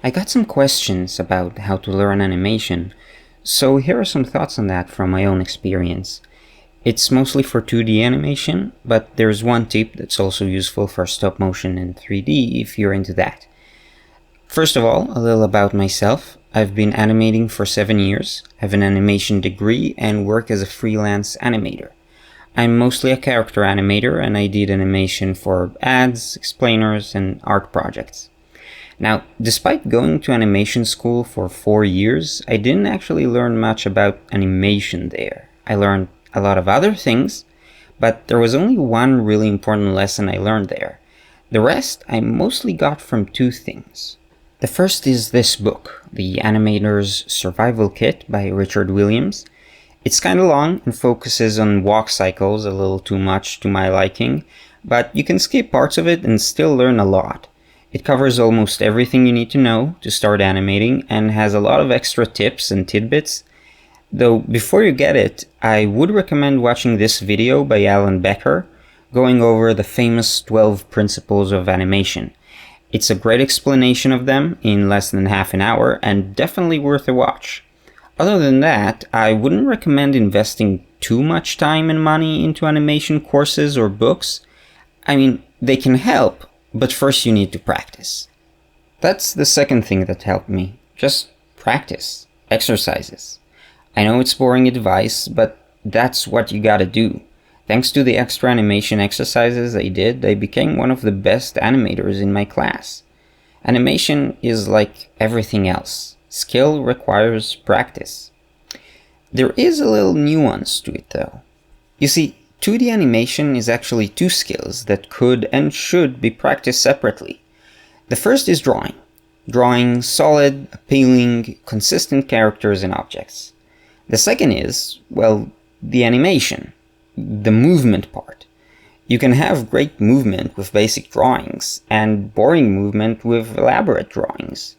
I got some questions about how to learn animation, so here are some thoughts on that from my own experience. It's mostly for 2D animation, but there's one tip that's also useful for stop motion and 3D if you're into that. First of all, a little about myself. I've been animating for 7 years, have an animation degree, and work as a freelance animator. I'm mostly a character animator, and I did animation for ads, explainers, and art projects. Now, despite going to animation school for 4 years, I didn't actually learn much about animation there. I learned a lot of other things, but there was only one really important lesson I learned there. The rest I mostly got from two things. The first is this book, The Animator's Survival Kit by Richard Williams. It's kind of long and focuses on walk cycles a little too much to my liking, but you can skip parts of it and still learn a lot. It covers almost everything you need to know to start animating and has a lot of extra tips and tidbits. Though before you get it, I would recommend watching this video by Alan Becker going over the famous 12 principles of animation. It's a great explanation of them in less than half an hour and definitely worth a watch. Other than that, I wouldn't recommend investing too much time and money into animation courses or books. I mean, they can help, but first you need to practice. That's the second thing that helped me. Just practice. Exercises. I know it's boring advice, but that's what you gotta do. Thanks to the extra animation exercises I did, I became one of the best animators in my class. Animation is like everything else. Skill requires practice. There is a little nuance to it though. You see, 2D animation is actually two skills that could and should be practiced separately. The first is drawing. Drawing solid, appealing, consistent characters and objects. The second is, well, the animation, the movement part. You can have great movement with basic drawings and boring movement with elaborate drawings.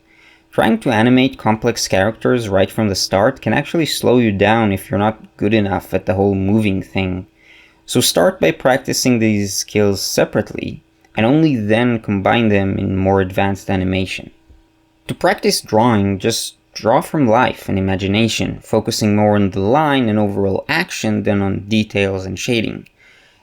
Trying to animate complex characters right from the start can actually slow you down if you're not good enough at the whole moving thing. So start by practicing these skills separately, and only then combine them in more advanced animation. To practice drawing, just draw from life and imagination, focusing more on the line and overall action than on details and shading.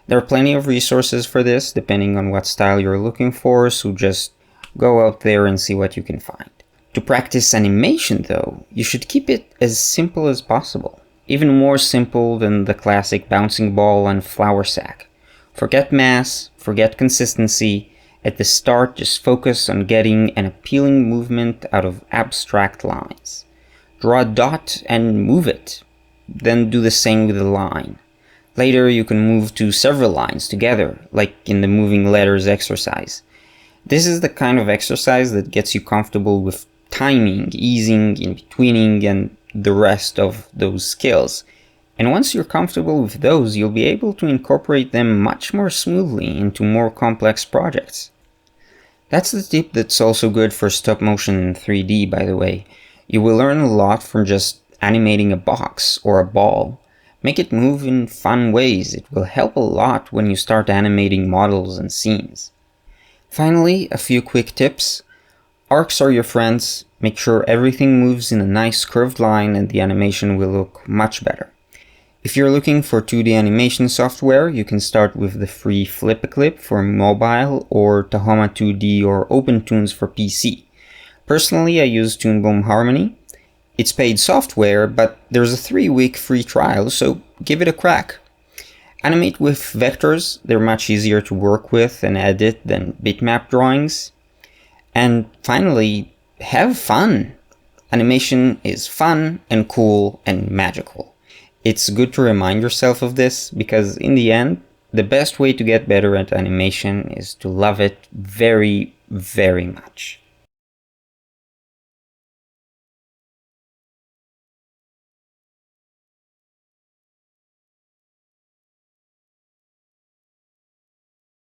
There are plenty of resources for this, depending on what style you're looking for, so just go out there and see what you can find. To practice animation though, you should keep it as simple as possible. Even more simple than the classic bouncing ball and flour sack. Forget mass, forget consistency. At the start, just focus on getting an appealing movement out of abstract lines. Draw a dot and move it. Then do the same with a line. Later, you can move to several lines together, like in the moving letters exercise. This is the kind of exercise that gets you comfortable with timing, easing, in-betweening, and the rest of those skills. And once you're comfortable with those, you'll be able to incorporate them much more smoothly into more complex projects. That's the tip that's also good for stop motion in 3D, by the way. You will learn a lot from just animating a box or a ball. Make it move in fun ways. It will help a lot when you start animating models and scenes. Finally, a few quick tips. Arcs are your friends. Make sure everything moves in a nice curved line and the animation will look much better. If you're looking for 2D animation software, you can start with the free Flip-a-Clip for mobile or Tahoma 2D or OpenToons for PC. Personally, I use Toon Boom Harmony. It's paid software, but there's a 3-week free trial, so give it a crack. Animate with vectors. They're much easier to work with and edit than bitmap drawings. And finally, have fun. Animation is fun and cool and magical. It's good to remind yourself of this because in the end, the best way to get better at animation is to love it very, very much.